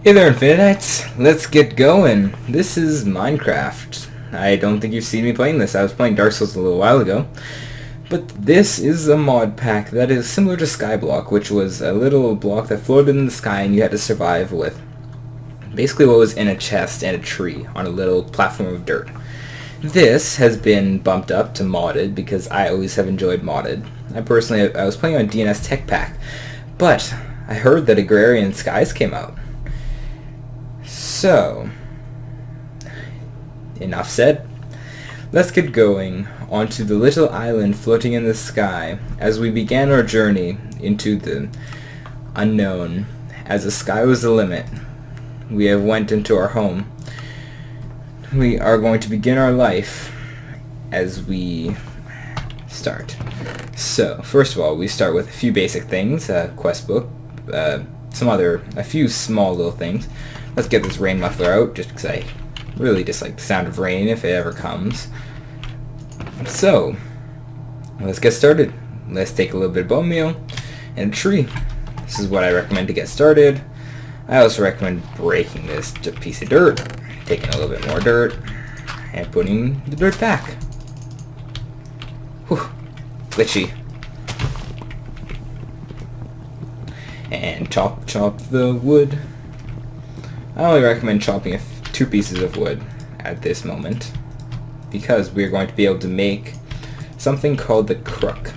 Hey there, Infinidites! Let's get going! This is Minecraft. I don't think you've seen me playing this. I was playing Dark Souls a little while ago. But this is a mod pack that is similar to Skyblock, which was a little block that floated in the sky and you had to survive with basically what was in a chest and a tree on a little platform of dirt. This has been bumped up to modded because I always have enjoyed modded. I was playing on DNS Tech Pack, but I heard that Agrarian Skies came out. So, enough said. Let's get going onto the little island floating in the sky as we began our journey into the unknown. As the sky was the limit, we have went into our home. We are going to begin our life as we start. So, first of all, we start with a few basic things, a quest book, a few small little things. Let's get this rain muffler out, just because I really dislike the sound of rain if it ever comes. So, let's get started. Let's take a little bit of bone meal and a tree. This is what I recommend to get started. I also recommend breaking this piece of dirt, taking a little bit more dirt, and putting the dirt back. Whew, glitchy. And chop the wood. I only recommend chopping 2 pieces of wood at this moment because we're going to be able to make something called the crook,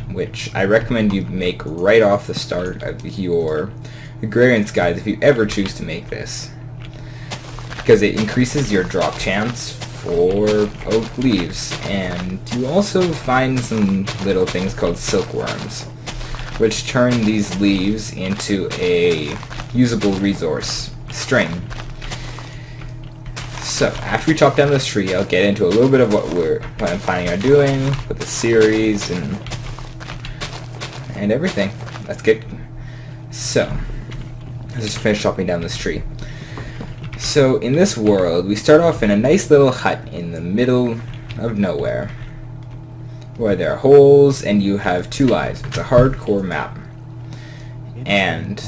which I recommend you make right off the start of your Agrarian Skies if you ever choose to make this, because it increases your drop chance for oak leaves, and you also find some little things called silkworms, which turn these leaves into a usable resource string. So after we chop down this tree, I'll get into a little bit of what I'm planning on doing with the series and everything. Let's just finish chopping down this tree. So in this world, we start off in a nice little hut in the middle of nowhere, where there are holes and you have 2 lives. It's a hardcore map. And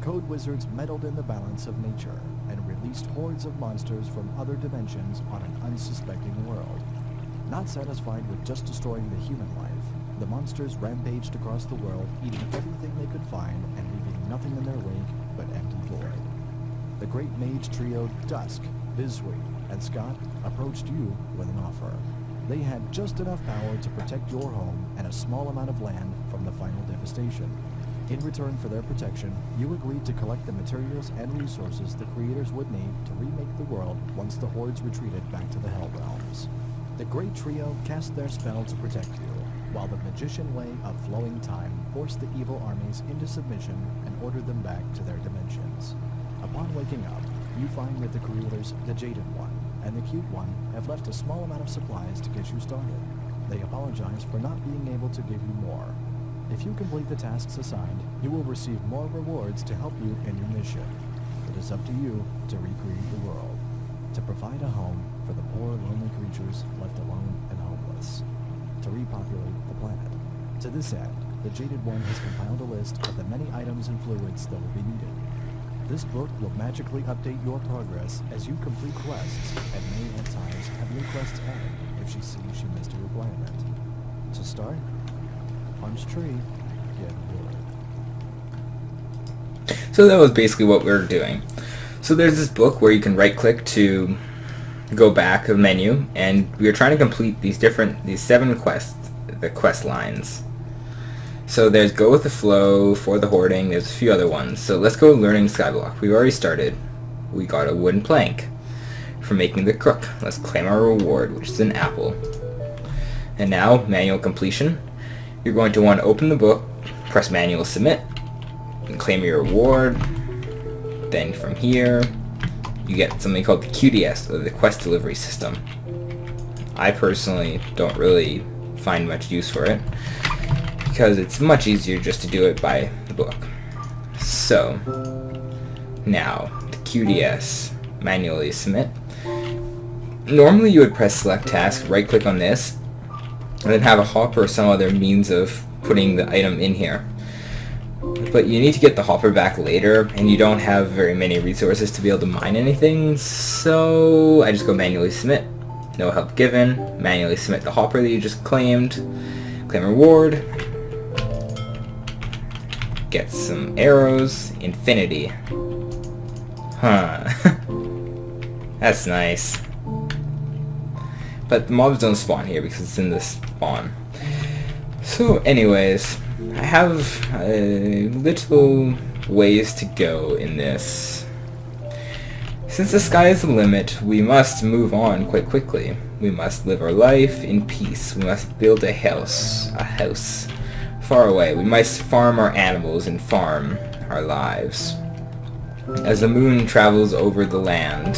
Code wizards meddled in the balance of nature and released hordes of monsters from other dimensions on an unsuspecting world. Not satisfied with just destroying the human life, the monsters rampaged across the world, eating everything they could find and leaving nothing in their wake but empty void. The great mage trio Dusk, Biswee, and Scott approached you with an offer. They had just enough power to protect your home and a small amount of land from the final devastation. In return for their protection, you agreed to collect the materials and resources the creators would need to remake the world once the hordes retreated back to the Hell Realms. The great trio cast their spell to protect you, while the magician way of flowing time forced the evil armies into submission and ordered them back to their dimensions. Upon waking up, you find that the creators, the Jaded One and the Cute One, have left a small amount of supplies to get you started. They apologize for not being able to give you more. If you complete the tasks assigned, you will receive more rewards to help you in your mission. It is up to you to recreate the world, to provide a home for the poor, lonely creatures left alone and homeless, to repopulate the planet. To this end, the Jaded One has compiled a list of the many items and fluids that will be needed. This book will magically update your progress as you complete quests, and may at times have new quests added if she sees she missed a requirement. To start, punch tree, get wood. so that was basically what we were doing. So there's this book where you can right click to go back a menu, and we were trying to complete these 7 quests, the quest lines. So there's Go with the Flow, For the Hoarding, there's a few other ones. So let's go learning Skyblock. We've already started. We got a wooden plank for making the crook. Let's claim our reward, which is an apple. And now, manual completion. You're going to want to open the book, press manual submit, and claim your reward. Then from here, you get something called the QDS, or the Quest Delivery System. I personally don't really find much use for it, because it's much easier just to do it by the book. So, now, the QDS, manually submit. Normally you would press select task, right click on this, and then have a hopper or some other means of putting the item in here. But you need to get the hopper back later, and you don't have very many resources to be able to mine anything, so I just go manually submit. No help given. Manually submit the hopper that you just claimed. Claim reward. Get some arrows. Infinity. Huh. That's nice. But the mobs don't spawn here because it's in this spawn. So anyways, I have little ways to go in this. Since the sky is the limit, we must move on quite quickly. We must live our life in peace. We must build a house far away. We must farm our animals and farm our lives. As the moon travels over the land,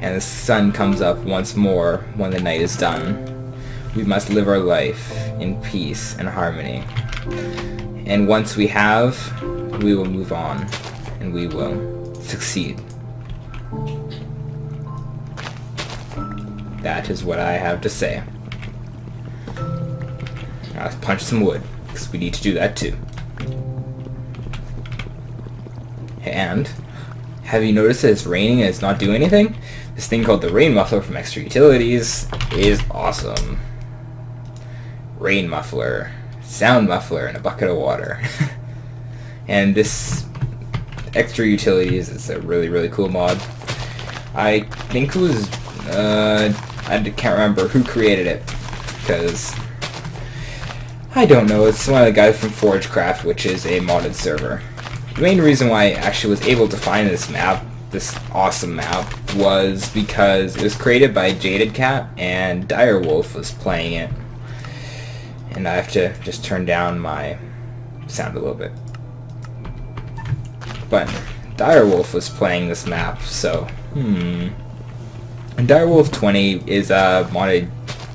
and the sun comes up once more when the night is done, we must live our life in peace and harmony. And once we have, we will move on, and we will succeed. That is what I have to say. Let's punch some wood, because we need to do that too. And, have you noticed that it's raining and it's not doing anything? This thing called the rain muffler from Extra Utilities is awesome. Rain muffler, sound muffler, and a bucket of water. And this Extra Utilities is a really, really cool mod. I think it was, I can't remember who created it, because I don't know, it's one of the guys from Forgecraft, which is a modded server. The main reason why I actually was able to find this map, this awesome map, was because it was created by Jaded Cat, and Direwolf was playing it. And I have to just turn down my sound a little bit. But Direwolf was playing this map, so, And Direwolf 20 is a modded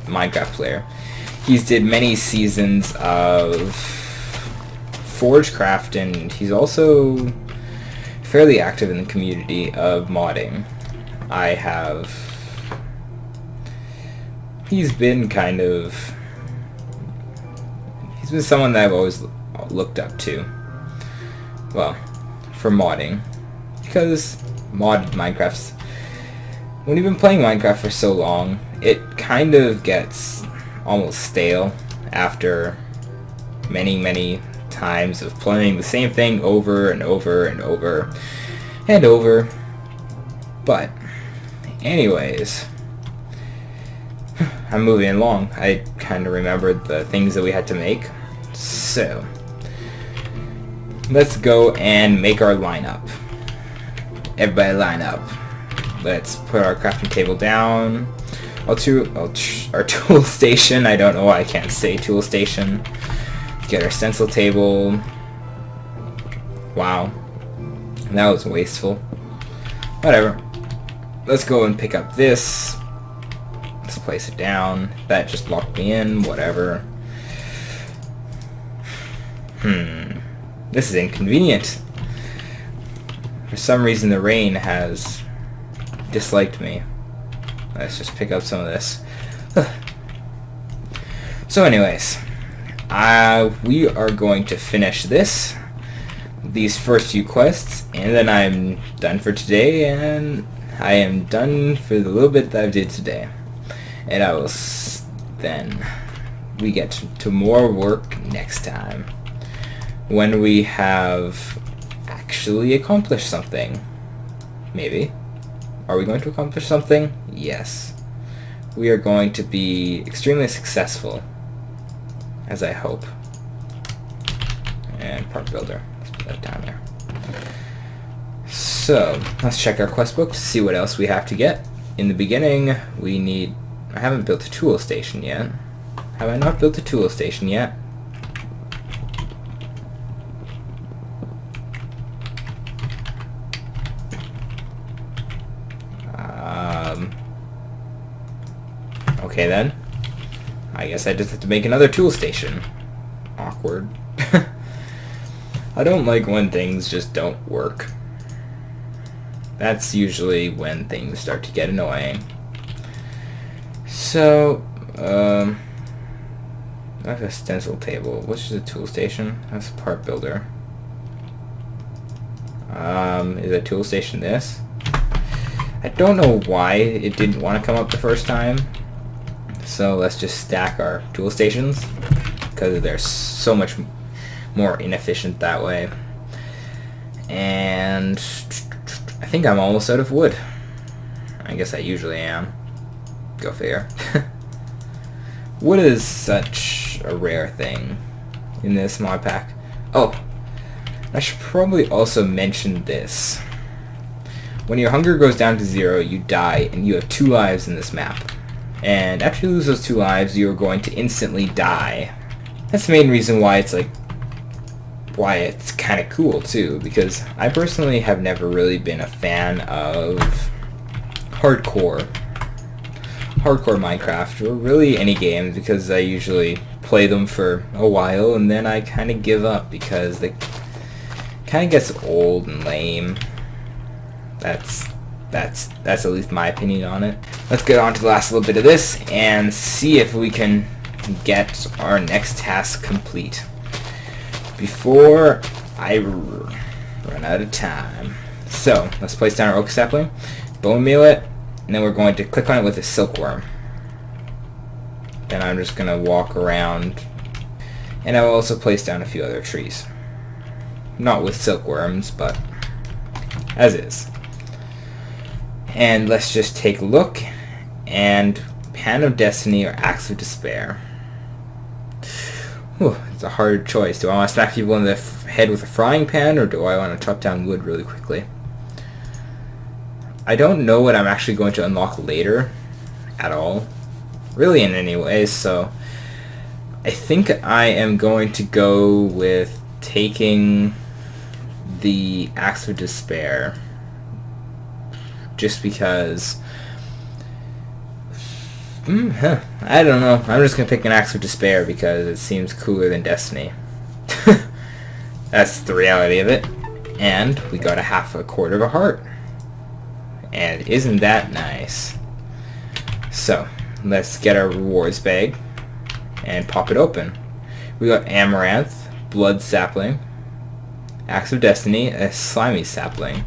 Minecraft player. He's did many seasons of Forgecraft, and he's also fairly active in the community of modding. He's been someone that I've always looked up to. Well, for modding. Because modded Minecraft's... When you've been playing Minecraft for so long, it kind of gets almost stale after many, many times of playing the same thing over and over and over and over. But anyways, I'm moving along. I kind of remembered the things that we had to make, so let's go and make our lineup. Everybody line up. Let's put our crafting table down. Our tool station. I don't know why I can't say tool station. Get our stencil table. Wow. That was wasteful. Whatever. Let's go and pick up this. Let's place it down. That just locked me in. Whatever. This is inconvenient. For some reason the rain has disliked me. Let's just pick up some of this. So anyways, we are going to finish these first few quests, and then I'm done for today, and I am done for the little bit that I did today. And I will then we get to more work next time, when we have actually accomplished something. Maybe. Are we going to accomplish something? Yes. We are going to be extremely successful, as I hope. And park builder. Let's put that down there. So, let's check our quest book to see what else we have to get. In the beginning, we need... I haven't built a tool station yet. Have I not built a tool station yet? Okay then. I guess I just have to make another tool station. Awkward. I don't like when things just don't work. That's usually when things start to get annoying. So, I have a stencil table. Which is a tool station? That's a part builder. Is a tool station this? I don't know why it didn't want to come up the first time. So let's just stack our tool stations, because they're so much more inefficient that way. And I think I'm almost out of wood. I guess I usually am. Go figure. Wood is such a rare thing in this mod pack. Oh, I should probably also mention this. When your hunger goes down to 0, you die, and you have 2 lives in this map. And after you lose those 2 lives, you're going to instantly die. That's the main reason why it's kind of cool too, because I personally have never really been a fan of hardcore Minecraft, or really any games, because I usually play them for a while and then I kind of give up because they kind of gets old and lame. That's at least my opinion on it. Let's get on to the last little bit of this and see if we can get our next task complete before I run out of time. So let's place down our oak sapling, bone meal it, and then we're going to click on it with a silkworm. Then I'm just going to walk around, and I will also place down a few other trees. Not with silkworms, but as is. And let's just take a look, and Pan of Destiny or Axe of Despair. Whew, it's a hard choice. Do I want to smack people in the head with a frying pan, or do I want to chop down wood really quickly? I don't know what I'm actually going to unlock later at all, really in any way, so I think I am going to go with taking the Axe of Despair, just because I don't know. I'm just going to pick an Axe of Despair because it seems cooler than Destiny. That's the reality of it. And we got a quarter of a heart. And isn't that nice? So, let's get our rewards bag and pop it open. We got Amaranth, Blood Sapling, Axe of Destiny, a Slimy Sapling.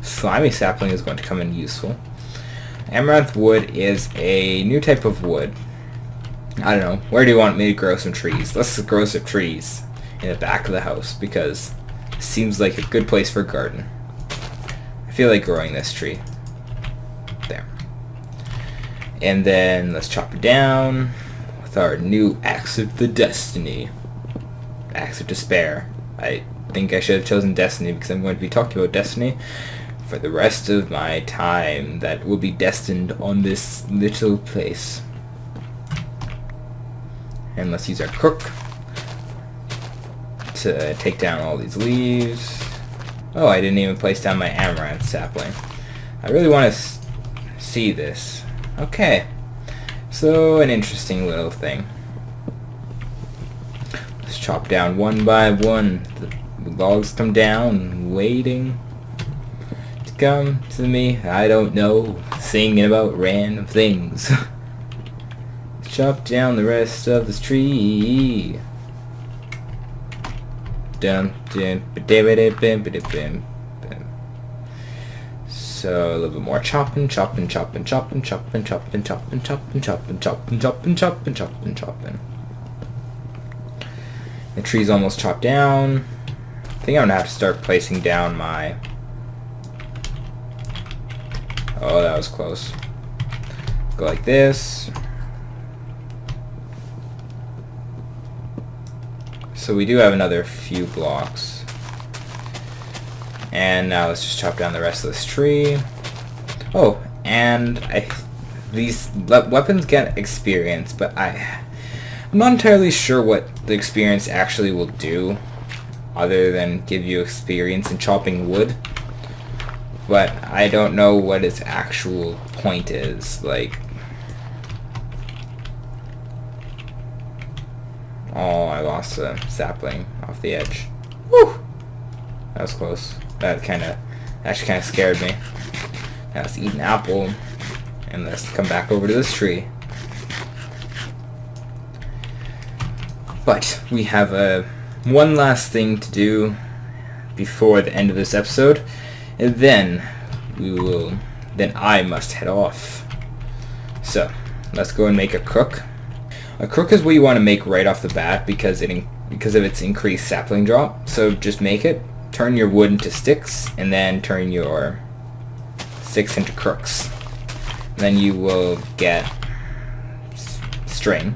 Slimy Sapling is going to come in useful. Amaranth wood is a new type of wood. I don't know. Where do you want me to grow some trees? Let's grow some trees in the back of the house because it seems like a good place for a garden. I feel like growing this tree. There. And then let's chop it down with our new Axe of the Destiny. Axe of Despair. I think I should have chosen Destiny because I'm going to be talking about Destiny for the rest of my time that will be destined on this little place. And let's use our crook to take down all these leaves. Oh, I didn't even place down my amaranth sapling. I really want to see this. Okay, so an interesting little thing. Let's chop down one by one. The logs come down, waiting to come to me. I don't know, singing about random things. Chop down the rest of this tree. So a little bit more chopping. The tree's almost chopped down. I think I'm gonna have to start placing down my... Oh, that was close. Go like this. So we do have another few blocks. And now let's just chop down the rest of this tree. Oh, and these weapons get experience, but I'm not entirely sure what the experience actually will do, other than give you experience in chopping wood. But I don't know what its actual point is. Like, Oh, I lost a sapling off the edge. Woo! That was close. That actually kind of scared me. Now let's eat an apple, and let's come back over to this tree. But we have one last thing to do before the end of this episode, and then I must head off. So let's go and make a crook. A crook is what you want to make right off the bat because of its increased sapling drop. So just make it, turn your wood into sticks, and then turn your sticks into crooks. Then you will get string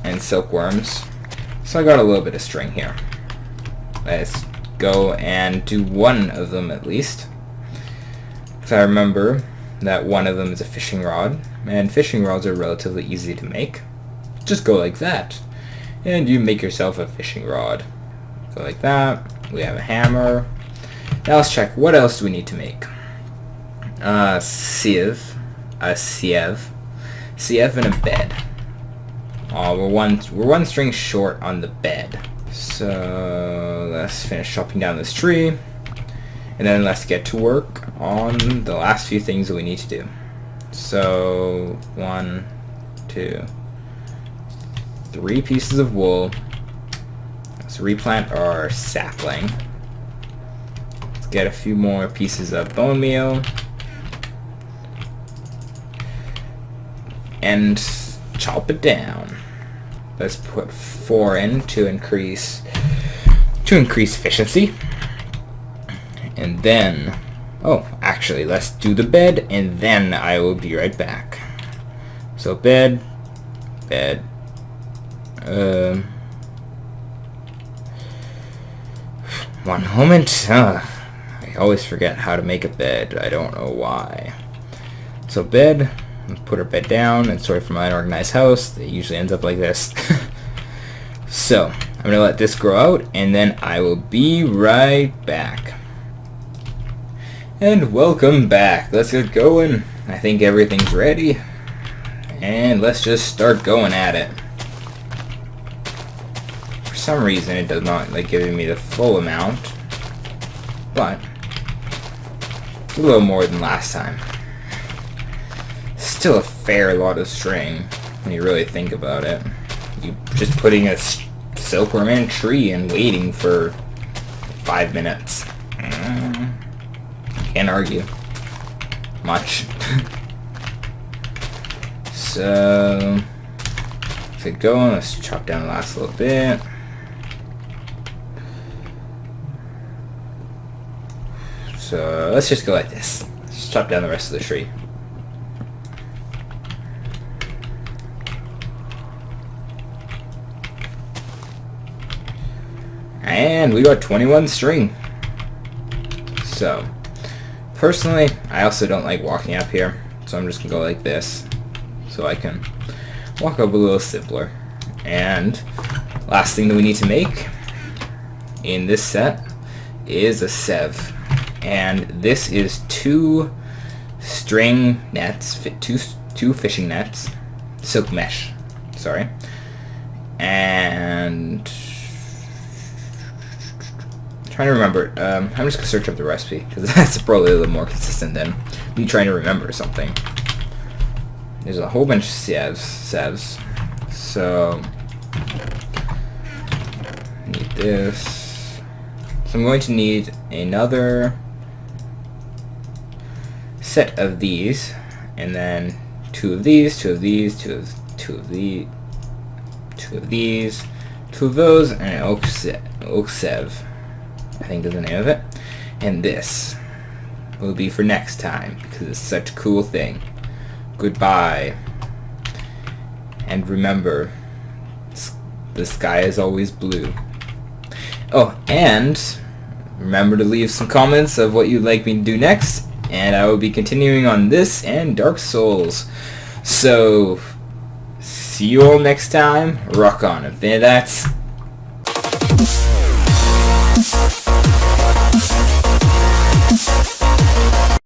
and silkworms. So I got a little bit of string here. Let's go and do one of them at least. Because I remember that one of them is a fishing rod, and fishing rods are relatively easy to make. Just go like that, and you make yourself a fishing rod. Go like that. We have a hammer. Now let's check, what else do we need to make? Sieve, and a bed. We're one string short on the bed. So let's finish chopping down this tree, and then let's get to work on the last few things that we need to do. So 1, 2, 3 pieces of wool. Let's replant our sapling. Let's get a few more pieces of bone meal, and chop it down. Let's put 4 in to increase efficiency. And then, actually, let's do the bed, and then I will be right back. So bed. One moment. I always forget how to make a bed. I don't know why. So bed. Put our bed down, and sorry for my unorganized house. It usually ends up like this. So I'm gonna let this grow out, and then I will be right back. And welcome back. Let's get going. I think everything's ready, and let's just start going at it. For some reason it does not like giving me the full amount, but it's a little more than last time. Still a fair lot of string when you really think about it. You just putting a silkworm in a tree and waiting for 5 minutes. Can't argue much. So let's get going. Let's chop down the last little bit. So let's just go like this. Let's chop down the rest of the tree. And we got 21 string. So, personally, I also don't like walking up here, so I'm just going to go like this, so I can walk up a little simpler. And last thing that we need to make in this set is a sev. And this is 2 string nets, two fishing nets, silk mesh, sorry. And trying to remember. I'm just gonna search up the recipe because that's probably a little more consistent than me trying to remember something. There's a whole bunch of sevs. So need this. So I'm going to need another set of these, and then 2 of these, 2 of these, 2 of these, 2 of these, 2 of those, and an oak sev, I think is the name of it. And this will be for next time because it's such a cool thing. Goodbye. And remember, the sky is always blue. Oh, and remember to leave some comments of what you'd like me to do next, and I will be continuing on this and Dark Souls. So, see you all next time. Rock on, Infinidites.